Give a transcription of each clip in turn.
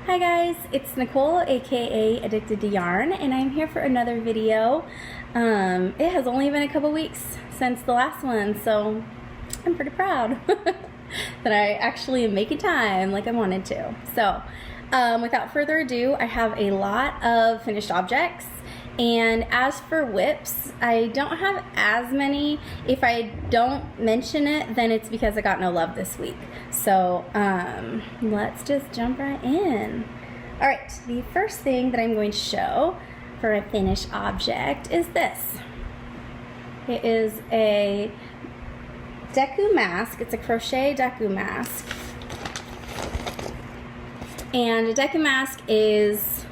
Hi guys, it's Nicole, aka Addicted to Yarn, and I'm here for another video. It has only been a couple weeks since the last one, so I'm pretty proud that I actually am making time like I wanted to. So, without further ado, I have a lot of finished objects. And as for whips, I don't have as many. If I don't mention it, then it's because I got no love this week. So let's just jump right in. All right, the first thing that I'm going to show for a finished object is this. It is a deku mask. It's a crochet deku mask. And a deku mask is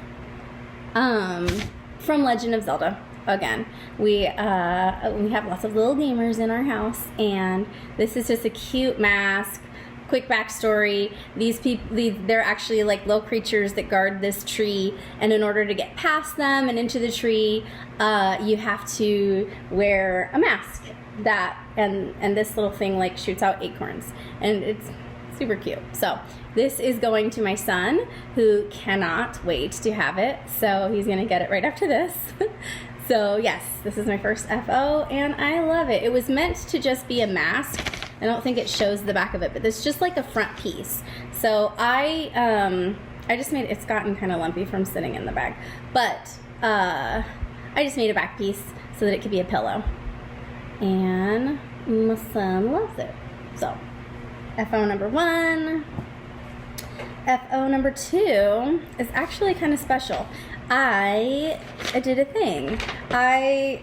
from Legend of Zelda. Again, we have lots of little gamers in our house, and this is just a cute mask. Quick backstory: these people, they're actually like little creatures that guard this tree, and in order to get past them and into the tree, you have to wear a mask. And this little thing like shoots out acorns, and it's super cute. So this is going to my son, who cannot wait to have it. So he's gonna get it right after this. So yes, this is my first FO, and I love it. It was meant to just be a mask. I don't think it shows the back of it, but it's just like a front piece. So I just made, it's gotten kind of lumpy from sitting in the bag, but I just made a back piece so that it could be a pillow. And my son loves it. So FO number 1. FO number 2 is actually kind of special. I did a thing. I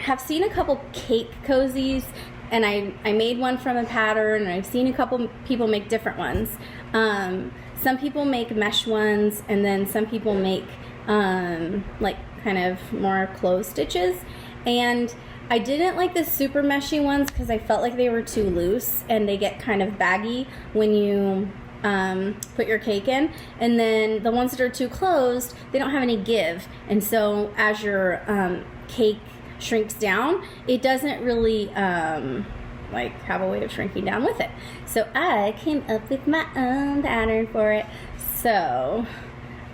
have seen a couple cake cozies, and I made one from a pattern, and I've seen a couple people make different ones. Some people make mesh ones, and then some people make like kind of more closed stitches. And I didn't like the super meshy ones because I felt like they were too loose, and they get kind of baggy when you put your cake in. And then the ones that are too closed, they don't have any give, and so as your cake shrinks down, it doesn't really like have a way of shrinking down with it. So I came up with my own pattern for it. So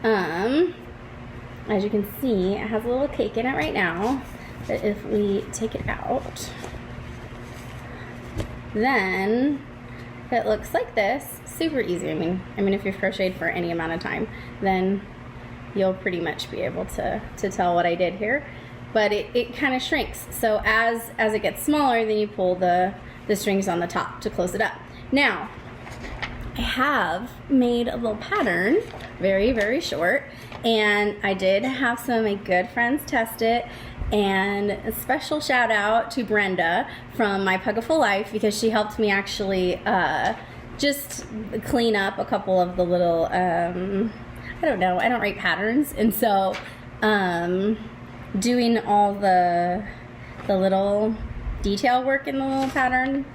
as you can see, it has a little cake in it right now. But if we take it out, then it looks like this. Super easy. I mean, if you've crocheted for any amount of time, then you'll pretty much be able to tell what I did here. But it kind of shrinks. So as it gets smaller, then you pull the strings on the top to close it up. Now, I have made a little pattern, very, very short, and I did have some of my good friends test it. And a special shout out to Brenda from My Pugiful Life, because she helped me actually just clean up a couple of the little, I don't know, I don't write patterns, and so doing all the little detail work in the little pattern,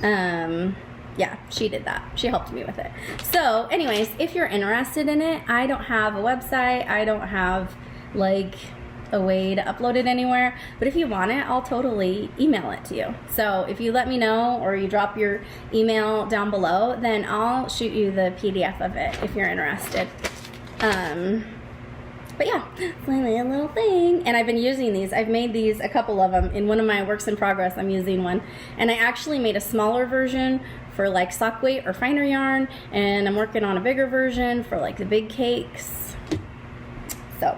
yeah, she did that. She helped me with it. So anyways, if you're interested in it, I don't have a website, I don't have like a way to upload it anywhere, but if you want it, I'll totally email it to you. So if you let me know, or you drop your email down below, then I'll shoot you the PDF of it if you're interested. But yeah, it's my little thing, and I've been using these. I've made these, a couple of them. In one of my works in progress, I'm using one, and I actually made a smaller version for like sock weight or finer yarn, and I'm working on a bigger version for like the big cakes. So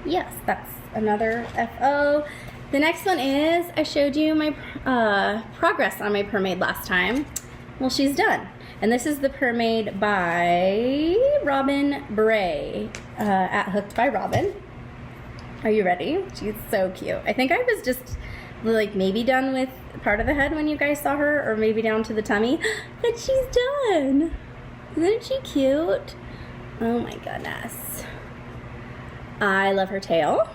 yes, that's another FO. The next one is, I showed you my progress on my PerMade last time. Well, she's done. And this is the PerMade by Robin Bray at Hooked by Robin. Are you ready? She's so cute. I think I was just like maybe done with part of the head when you guys saw her, or maybe down to the tummy, but she's done. Isn't she cute? Oh my goodness. I love her tail,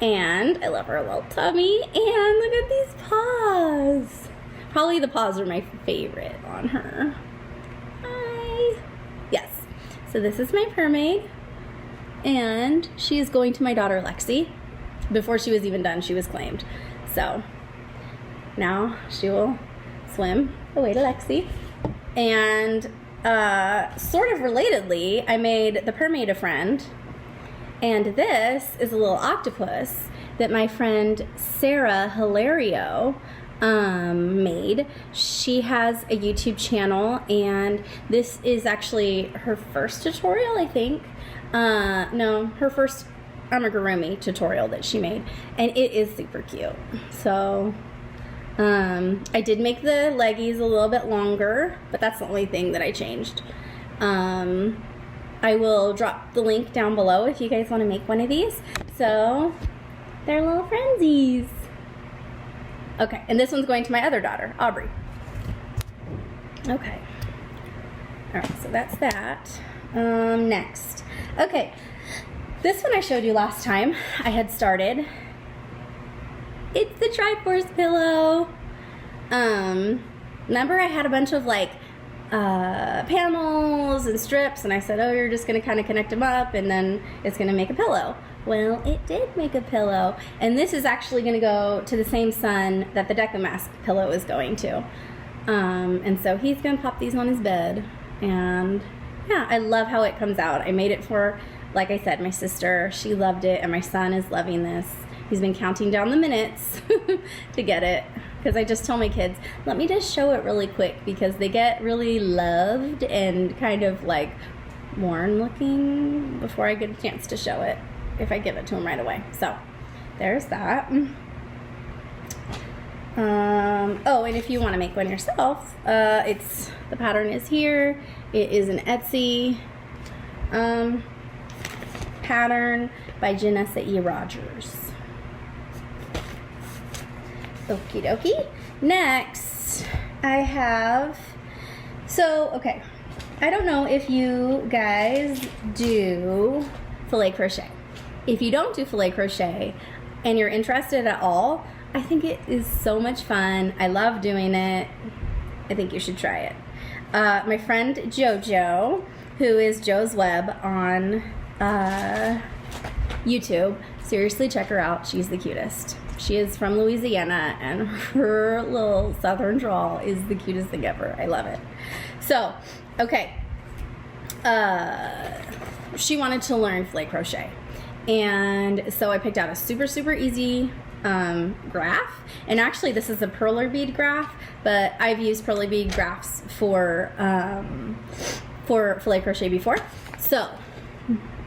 and I love her little tummy, and look at these paws. Probably the paws are my favorite on her. Hi. Yes. So this is my PerMade, and she is going to my daughter Lexi. Before she was even done, she was claimed. So now she will swim away to Lexi. And sort of relatedly, I made the Permade a Friend, and this is a little octopus that my friend Sarah Hilario made. She has a YouTube channel, and this is actually her first tutorial, I think. No, her first amigurumi tutorial that she made, and it is super cute. So I did make the leggies a little bit longer, but that's the only thing that I changed. I will drop the link down below if you guys want to make one of these. So they're little frenzies. Okay, and this one's going to my other daughter, Aubrey. Okay. All right, so that's that. Next. Okay, this one I showed you last time I had started. It's the Triforce pillow. Remember I had a bunch of like panels and strips, and I said, oh, you're just going to kind of connect them up and then it's going to make a pillow. Well, it did make a pillow, and this is actually going to go to the same son that the Deca Mask pillow is going to. And so he's going to pop these on his bed, and yeah, I love how it comes out. I made it for, like I said, my sister. She loved it, and my son is loving this. He's been counting down the minutes to get it, because I just tell my kids, let me just show it really quick, because they get really loved and kind of like worn looking before I get a chance to show it, if I give it to them right away. So there's that. Oh, and if you want to make one yourself, the pattern is here. It is an Etsy pattern by Janessa E. Rogers. Okie dokie. Next, I have, okay, I don't know if you guys do filet crochet. If you don't do filet crochet and you're interested at all, I think it is so much fun. I love doing it. I think you should try it. My friend JoJo, who is Joe's Web on YouTube, seriously check her out. She's the cutest. She is from Louisiana, and her little southern drawl is the cutest thing ever. I love it. So, okay. She wanted to learn filet crochet. And so I picked out a super, super easy graph. And actually, this is a perler bead graph, but I've used perler bead graphs for filet crochet before. So,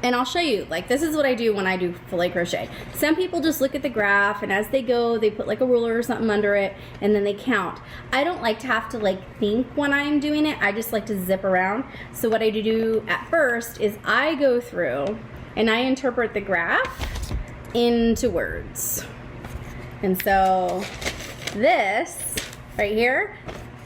and I'll show you, like, this is what I do when I do filet crochet. Some people just look at the graph, and as they go, they put like a ruler or something under it, and then they count. I don't like to have to like think when I'm doing it. I just like to zip around. So what I do at first is I go through and I interpret the graph into words. And so this right here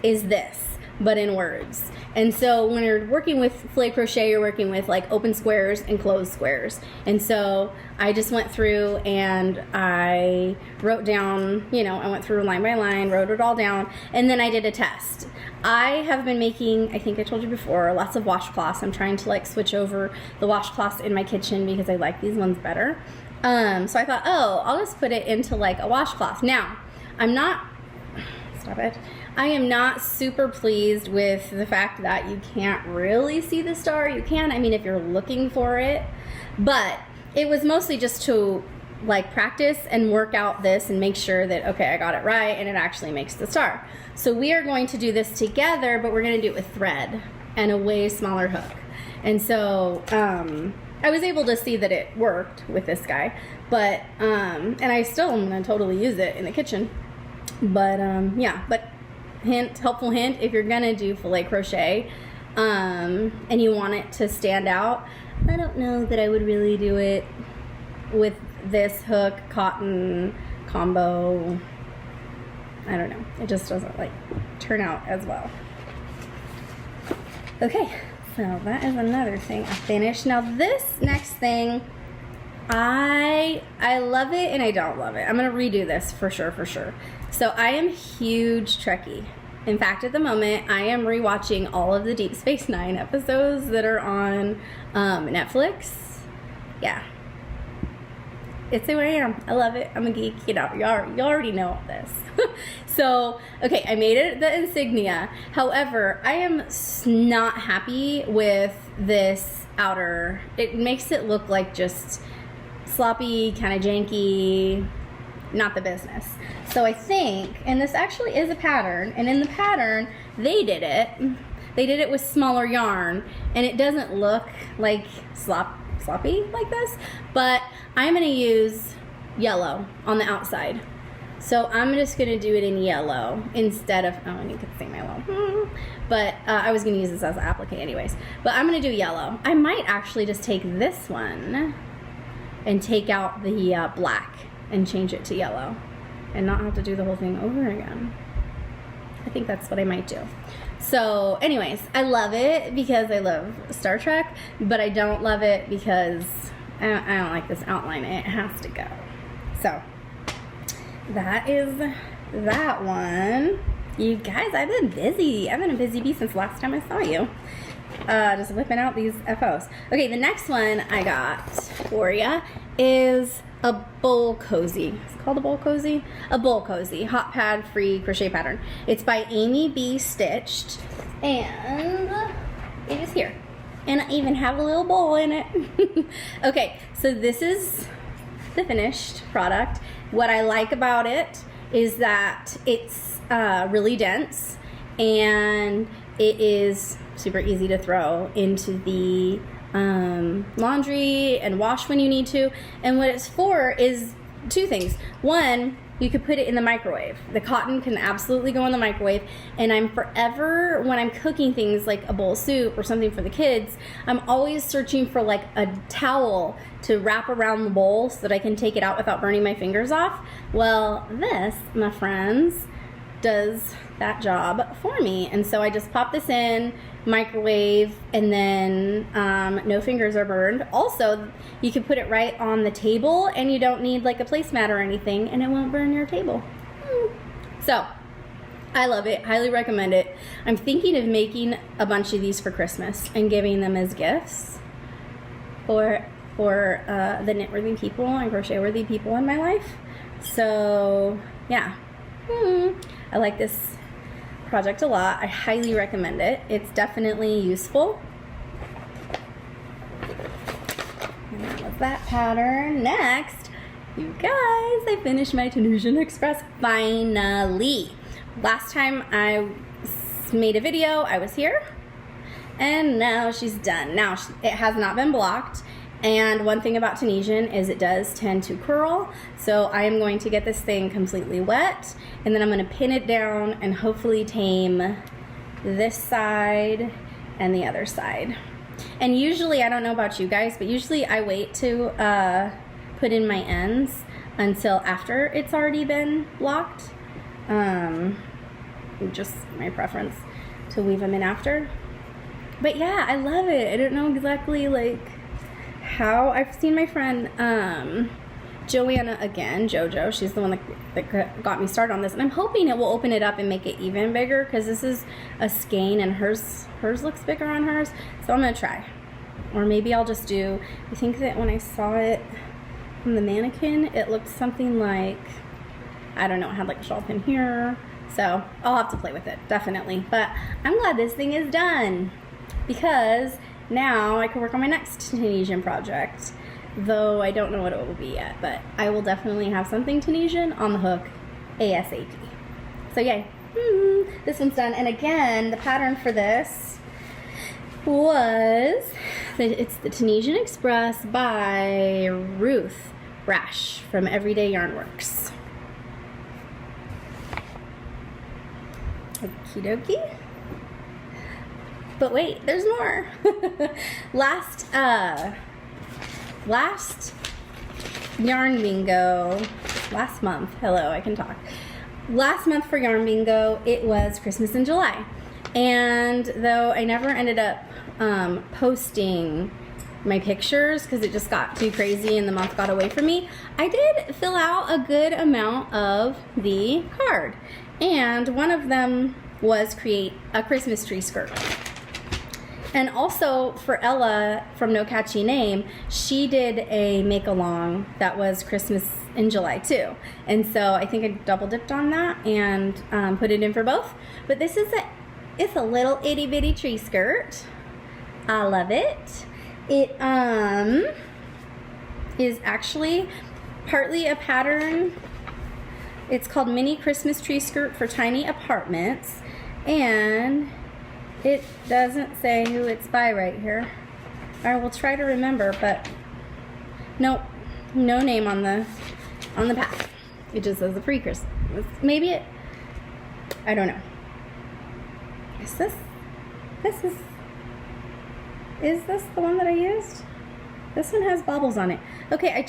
is this, but in words. And so when you're working with filet crochet, you're working with like open squares and closed squares. And so I just went through and I wrote down, I went through line by line, wrote it all down, and then I did a test. I have been making, I think I told you before, lots of washcloths. I'm trying to like switch over the washcloths in my kitchen because I like these ones better. So I thought, I'll just put it into like a washcloth. Now, I am not super pleased with the fact that you can't really see the star. You can, if you're looking for it, but it was mostly just to like practice and work out this and make sure that, okay, I got it right and it actually makes the star. So we are going to do this together, but we're going to do it with thread and a way smaller hook. And so, I was able to see that it worked with this guy, but, and I still am going to totally use it in the kitchen. But, but helpful hint, if you're going to do filet crochet, and you want it to stand out, I don't know that I would really do it with this hook cotton combo. I don't know. It just doesn't like turn out as well. Okay. So that is another thing I finished. Now this next thing, I love it and I don't love it. I'm going to redo this for sure. So I am a huge Trekkie. In fact, at the moment, I am rewatching all of the Deep Space Nine episodes that are on Netflix. Yeah. It's who I am. I love it. I'm a geek. You already know this. So, okay, I made it the insignia. However, I am not happy with this outer. It makes it look like just sloppy, kind of janky, not the business. So I think, and this actually is a pattern, and in the pattern, they did it with smaller yarn, and it doesn't look like sloppy like this, but I'm going to use yellow on the outside. So I'm just going to do it in yellow instead of, oh, you could see my little, but I was going to use this as an applique anyways, but I'm going to do yellow. I might actually just take this one and take out the black and change it to yellow and not have to do the whole thing over again. I think that's what I might do. So anyways, I love it because I love Star Trek, but I don't love it because I don't like this outline. It has to go. So that is that one. You guys, I've been busy. I've been a busy bee since last time I saw you. Just whipping out these FOs. Okay, the next one I got for ya is a bowl cozy. It's called a bowl cozy? A bowl cozy, hot pad free crochet pattern. It's by Amy B. Stitched, and it is here. And I even have a little bowl in it. Okay, so this is the finished product. What I like about it is that it's really dense, and it is super easy to throw into the laundry and wash when you need to. And what it's for is two things. One, you could put it in the microwave. The cotton can absolutely go in the microwave, and I'm forever, when I'm cooking things like a bowl of soup or something for the kids, I'm always searching for like a towel to wrap around the bowl so that I can take it out without burning my fingers off. Well, this, my friends, does that job for me. And so I just pop this in, microwave, and then no fingers are burned. Also, you can put it right on the table, and you don't need like a placemat or anything, and it won't burn your table. So I love it. Highly recommend it. I'm thinking of making a bunch of these for Christmas and giving them as gifts for the knit-worthy people and crochet-worthy people in my life. So yeah, I like this project a lot. I highly recommend it. It's definitely useful. And that was that pattern. Next, you guys, I finished my Tunisian Express finally. Last time I made a video, I was here, and now she's done. Now it has not been blocked. And one thing about Tunisian is it does tend to curl. So I am going to get this thing completely wet, and then I'm going to pin it down and hopefully tame this side and the other side. And usually, I don't know about you guys, but usually I wait to put in my ends until after it's already been blocked. Just my preference to weave them in after. But yeah, I love it. I don't know exactly like how. I've seen my friend Joanna again, JoJo, she's the one that got me started on this, and I'm hoping it will open it up and make it even bigger, because this is a skein and hers looks bigger on hers, so I'm gonna try. Or maybe I'll just do, I think that when I saw it from the mannequin, it looked something like, I don't know, it had like a shawl pin here, so I'll have to play with it, definitely. But I'm glad this thing is done, because now I can work on my next Tunisian project, though I don't know what it will be yet, but I will definitely have something Tunisian on the hook ASAP. So yay, this one's done. And again, the pattern for this was, it's the Tunisian Express by Ruth Rash from Everyday Yarn Works. Okie dokie. But wait, there's more. Last Yarn Bingo, last month, hello, I can talk. Last month for Yarn Bingo, it was Christmas in July. And though I never ended up posting my pictures because it just got too crazy and the month got away from me, I did fill out a good amount of the card. And one of them was create a Christmas tree skirt. And also for Ella from No Catchy Name, she did a make-along that was Christmas in July too. And so I think I double dipped on that and put it in for both. But this is it's a little itty bitty tree skirt. I love it. It is actually partly a pattern. It's called Mini Christmas Tree Skirt for Tiny Apartments. And it doesn't say who it's by right here. I will try to remember, but nope, no name on the pack. It just says a pre-Christmas. Maybe it, I don't know. Is this the one that I used? This one has bobbles on it. Okay, I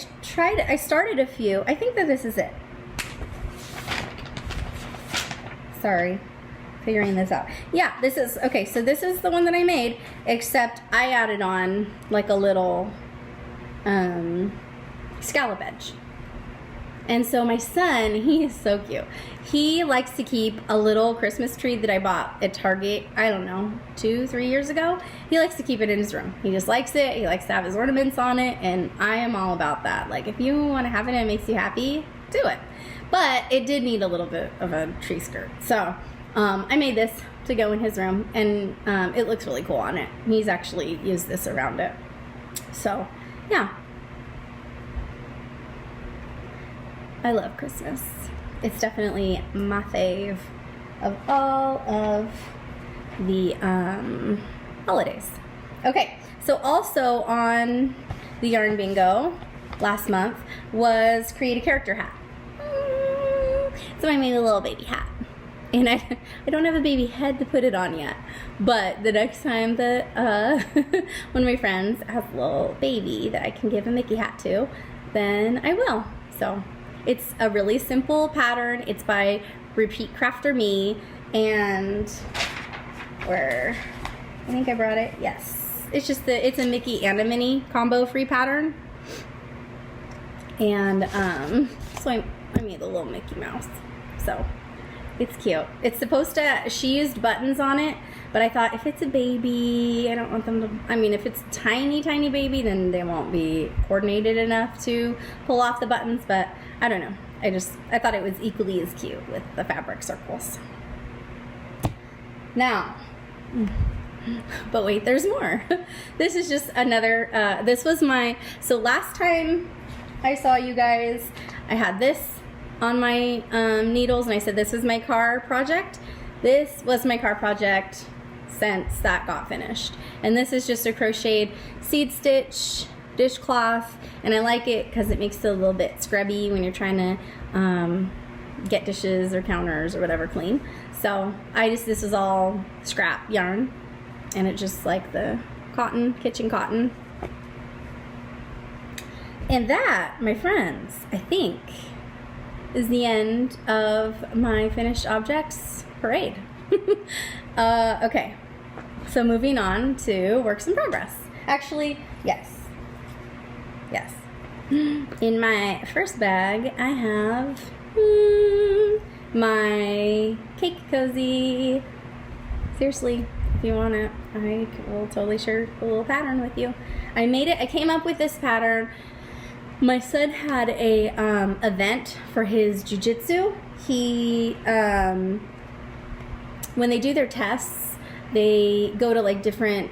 started a few. I think that this is it. Sorry, figuring this out. Yeah, this is, okay, so this is the one that I made, except I added on like a little scallop edge. And so my son, he is so cute. He likes to keep a little Christmas tree that I bought at Target, I don't know, 2-3 years ago. He likes to keep it in his room. He just likes it. He likes to have his ornaments on it, and I am all about that. Like, if you want to have it and it makes you happy, do it. But it did need a little bit of a tree skirt. So I made this to go in his room, and it looks really cool on it. He's actually used this around it. So, yeah. I love Christmas. It's definitely my fave of all of the holidays. Okay, so also on the Yarn Bingo last month was create a character hat. So I made a little baby hat. And I don't have a baby head to put it on yet. But the next time that one of my friends has a little baby that I can give a Mickey hat to, then I will. So it's a really simple pattern. It's by Repeat Crafter Me, and where I think I brought it. Yes, it's just it's a Mickey and a Minnie combo free pattern, and so I made a little Mickey Mouse. So it's cute. It's supposed to. She used buttons on it, but I thought if it's a baby, I don't want them to. I mean, if it's a tiny baby, then they won't be coordinated enough to pull off the buttons. But I don't know. I thought it was equally as cute with the fabric circles. Now, but wait, there's more. This is just another, this was so last time I saw you guys, I had this on my needles, and I said this is my car project. This was my car project since that got finished. And this is just a crocheted seed stitch dishcloth, and I like it because it makes it a little bit scrubby when you're trying to get dishes or counters or whatever clean. So this is all scrap yarn, and it's just like the cotton, kitchen cotton. And that, my friends, I think is the end of my finished objects parade. Okay, so moving on to works in progress. Actually, yes. In my first bag, I have my cake cozy. Seriously, if you want it, I will totally share a little pattern with you. I came up with this pattern. My son had a event for his jiu-jitsu. He, when they do their tests, they go to like different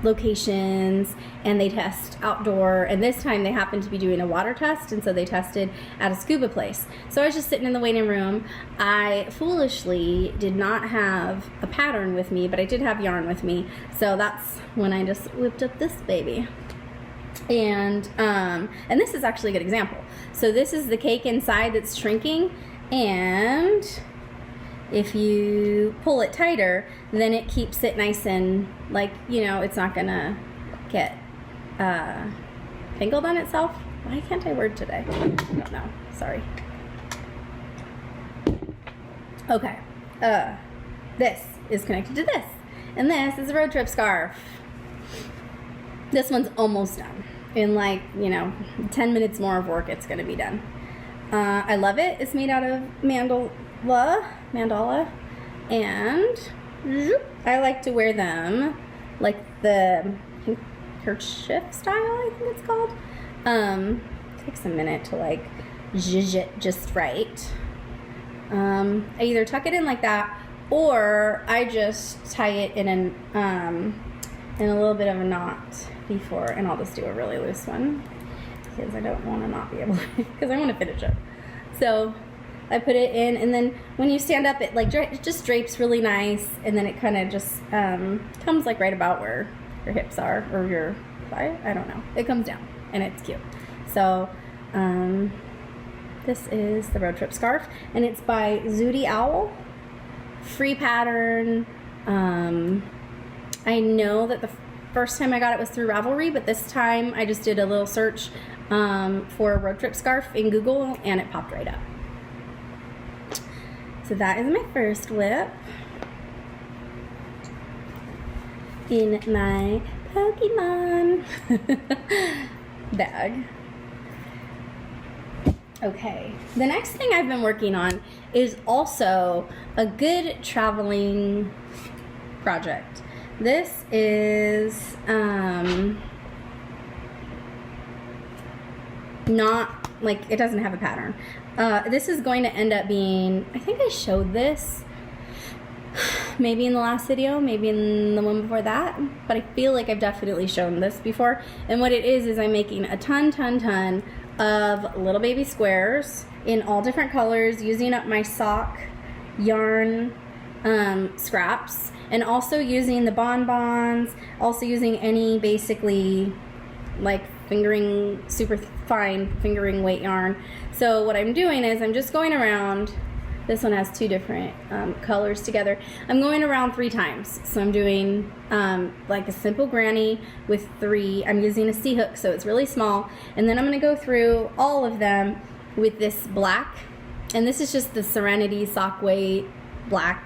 locations, and they test outdoor, and this time they happened to be doing a water test, and so they tested at a scuba place. So I was just sitting in the waiting room. I foolishly did not have a pattern with me, but I did have yarn with me, so that's when I just whipped up this baby. And this is actually a good example. So this is the cake inside that's shrinking, and if you pull it tighter, then it keeps it nice and, like, it's not gonna get tangled on itself. Why can't I word today? I don't know. Sorry. Okay. This is connected to this. And this is a road trip scarf. This one's almost done. In 10 minutes more of work, it's gonna be done. I love it. It's made out of mandala, and I like to wear them like the kerchief style, I think it's called. Takes a minute to like zhuzh it just right. I either tuck it in like that, or I just tie it in a little bit of a knot before, and I'll just do a really loose one because I don't want to not be able to, because I want to finish it. So I put it in, and then when you stand up, it like it just drapes really nice, and then it kind of just comes like right about where your hips are, or your thigh. I don't know. It comes down, and it's cute. So this is the road trip scarf, and it's by Zooty Owl. Free pattern. I know that the first time I got it was through Ravelry, but this time I just did a little search for a road trip scarf in Google, and it popped right up. So that is my first whip in my Pokemon bag. Okay, the next thing I've been working on is also a good traveling project. This is not, like, it doesn't have a pattern. This is going to end up being, I think I showed this maybe in the last video, maybe in the one before that, but I feel like I've definitely shown this before. And what it is I'm making a ton of little baby squares in all different colors, using up my sock yarn scraps, and also using the bonbons, also using any basically like super fine fingering weight yarn. So what I'm doing is I'm just going around. This one has two different colors together. I'm going around 3 times. So I'm doing like a simple granny with 3. I'm using a C-hook, so it's really small. And then I'm going to go through all of them with this black. And this is just the Serenity sock weight black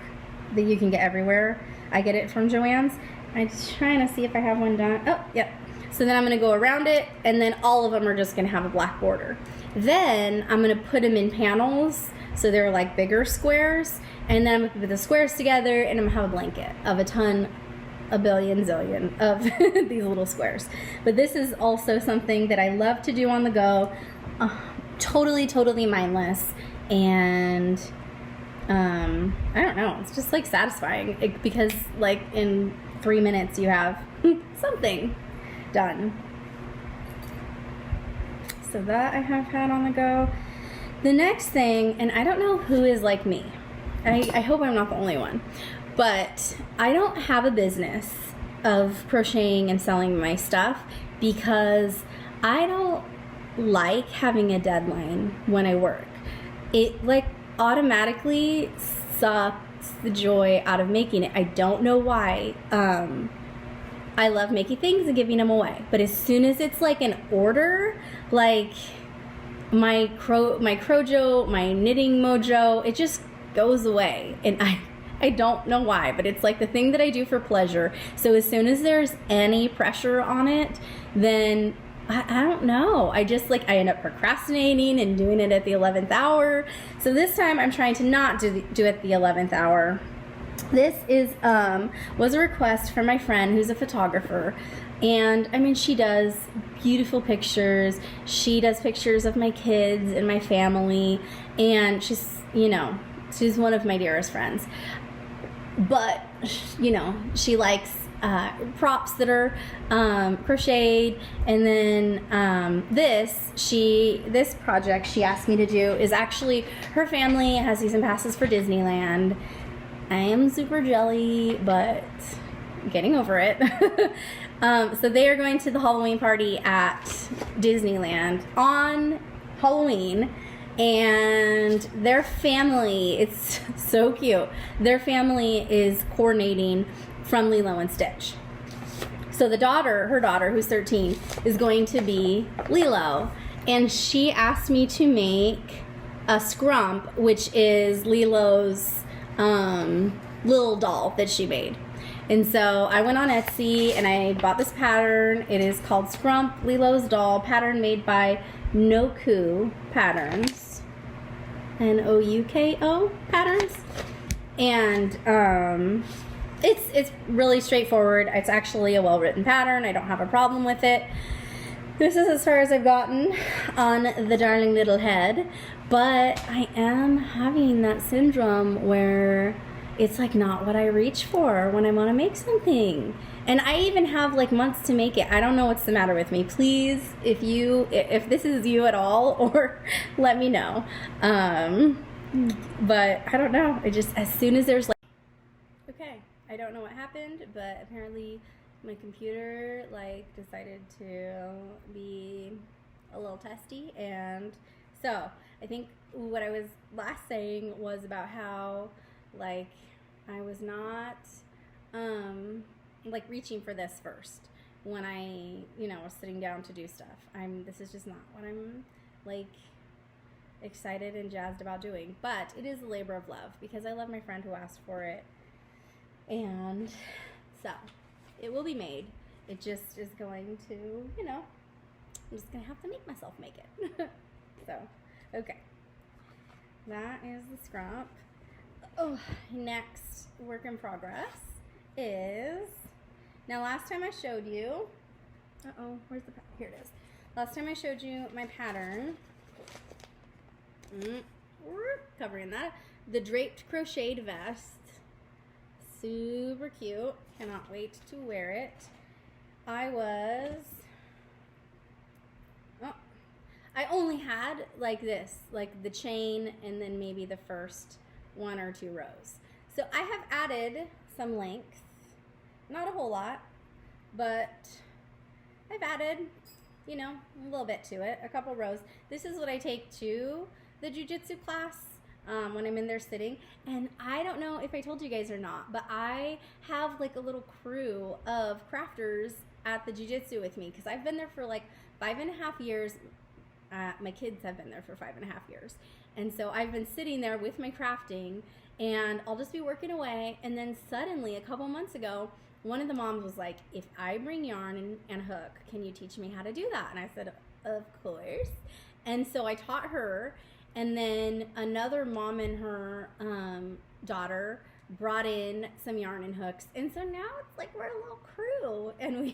that you can get everywhere. I get it from Joann's. I'm trying to see if I have one done. Oh, yep. So then I'm going to go around it, and then all of them are just going to have a black border. Then I'm going to put them in panels, so they're like bigger squares, and then I'm going to put the squares together, and I'm going to have a blanket of a billion zillion of these little squares. But this is also something that I love to do on the go, totally mindless, and I don't know, it's just like satisfying because like in 3 minutes you have something done. So that I have had on the go. The next thing, and I don't know who is like me, I hope I'm not the only one, but I don't have a business of crocheting and selling my stuff because I don't like having a deadline when I work. It like automatically sucks the joy out of making it. I don't know why. I love making things and giving them away, but as soon as it's like an order, like my Crojo, my knitting mojo, it just goes away, and I don't know why, but it's like the thing that I do for pleasure. So as soon as there's any pressure on it, then I don't know. I just like, I end up procrastinating and doing it at the 11th hour. So this time I'm trying to not do it at the 11th hour. This was a request from my friend who's a photographer, and I mean, she does beautiful pictures. She does pictures of my kids and my family, and she's one of my dearest friends. But she likes props that are crocheted, and then this project she asked me to do is actually, her family has season passes for Disneyland. I am super jelly, but getting over it. So they are going to the Halloween party at Disneyland on Halloween, and their family, it's so cute, their family is coordinating from Lilo and Stitch. So her daughter, who's 13, is going to be Lilo, and she asked me to make a scrump, which is Lilo's little doll that she made. And so I went on Etsy and I bought this pattern. It is called Scrump Lilo's Doll, pattern made by Nouko Patterns, Nouko Patterns. And It's really straightforward. It's actually a well-written pattern. I don't have a problem with it. This is as far as I've gotten on the darling little head, but I am having that syndrome where it's like not what I reach for when I want to make something. And I even have like months to make it. I don't know what's the matter with me. Please, if this is you at all, or let me know. But I don't know. I just, as soon as there's like, okay, I don't know what happened, but apparently my computer like decided to be a little testy. And so I think what I was last saying was about how like I was not like reaching for this first when I was sitting down to do stuff. This is just not what I'm like excited and jazzed about doing, but it is a labor of love because I love my friend who asked for it, and so it will be made. It just is going to, I'm just gonna have to make myself make it. So, okay, that is the scrap. Oh, next work in progress is, now last time I showed you, where's the, here it is. Last time I showed you my pattern, covering that, the draped crocheted vest, super cute, cannot wait to wear it. I only had like this, like the chain and then maybe the first 1 or 2 rows. So I have added some length, not a whole lot, but I've added, a little bit to it, a couple rows. This is what I take to the jiu-jitsu class when I'm in there sitting. And I don't know if I told you guys or not, but I have like a little crew of crafters at the jiu-jitsu with me because I've been there for like 5.5 years. My kids have been there for 5.5 years. And so I've been sitting there with my crafting, and I'll just be working away. And then suddenly, a couple months ago, one of the moms was like, if I bring yarn and hook, can you teach me how to do that? And I said, of course. And so I taught her. And then another mom and her daughter brought in some yarn and hooks. And so now it's like we're a little crew. And we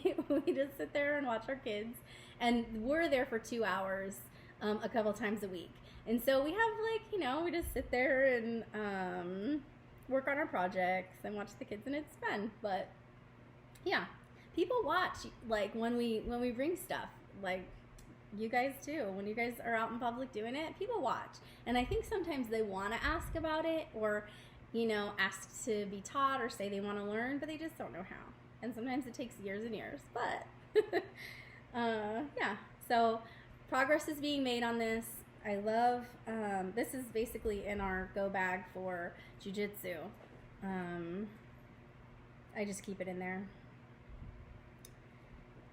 just sit there and watch our kids. And we're there for 2 hours a couple times a week. And so we have like, we just sit there and work on our projects and watch the kids, and it's fun. But yeah, people watch like when we bring stuff, like you guys too. When you guys are out in public doing it, people watch. And I think sometimes they want to ask about it, or ask to be taught, or say they want to learn, but they just don't know how. And sometimes it takes years and years, but yeah, so progress is being made on this. I love, this is basically in our go bag for jiu-jitsu. I just keep it in there.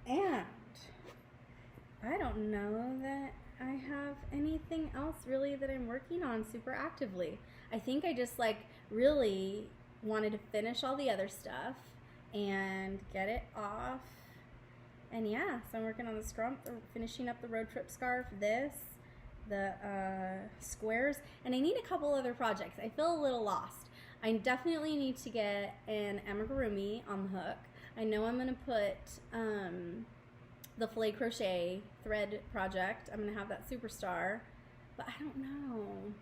And I don't know that I have anything else really that I'm working on super actively. I think I just like really wanted to finish all the other stuff and get it off. And yeah, so I'm working on the scrump, finishing up the road trip scarf, the squares, and I need a couple other projects. I feel a little lost. I definitely need to get an amigurumi on the hook. I know I'm going to put the filet crochet thread project. I'm going to have that superstar, but I don't know.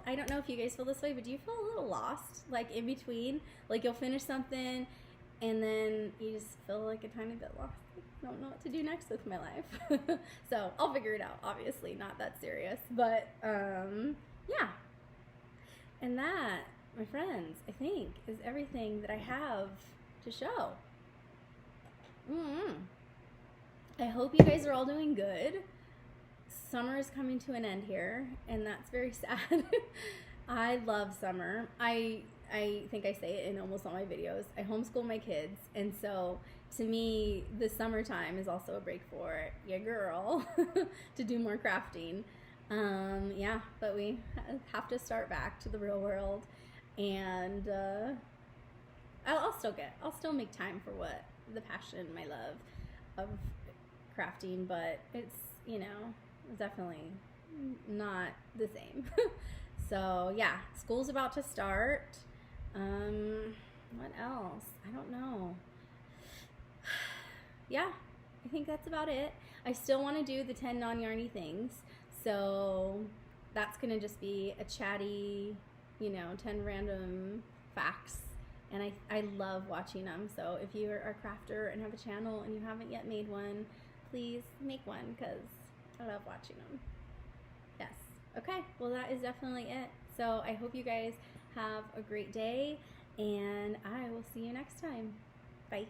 I don't know if you guys feel this way, but do you feel a little lost, like in between? Like you'll finish something and then you just feel like a tiny bit lost. I don't know what to do next with my life. So I'll figure it out, obviously, not that serious, but yeah. And that, my friends, I think is everything that I have to show. I hope you guys are all doing good. Summer is coming to an end here, and that's very sad. I love summer. I think I say it in almost all my videos. I homeschool my kids, and so to me, the summertime is also a break for your girl to do more crafting. Yeah, but we have to start back to the real world, and I'll still make time for what the passion, my love of crafting, but it's, definitely not the same. So yeah, school's about to start. What else? I don't know. Yeah, I think that's about it. I still want to do the 10 non-yarny things. So that's going to just be a chatty, 10 random facts. And I love watching them. So if you are a crafter and have a channel and you haven't yet made one, please make one because I love watching them. Yes. Okay. Well, that is definitely it. So I hope you guys have a great day, and I will see you next time. Bye.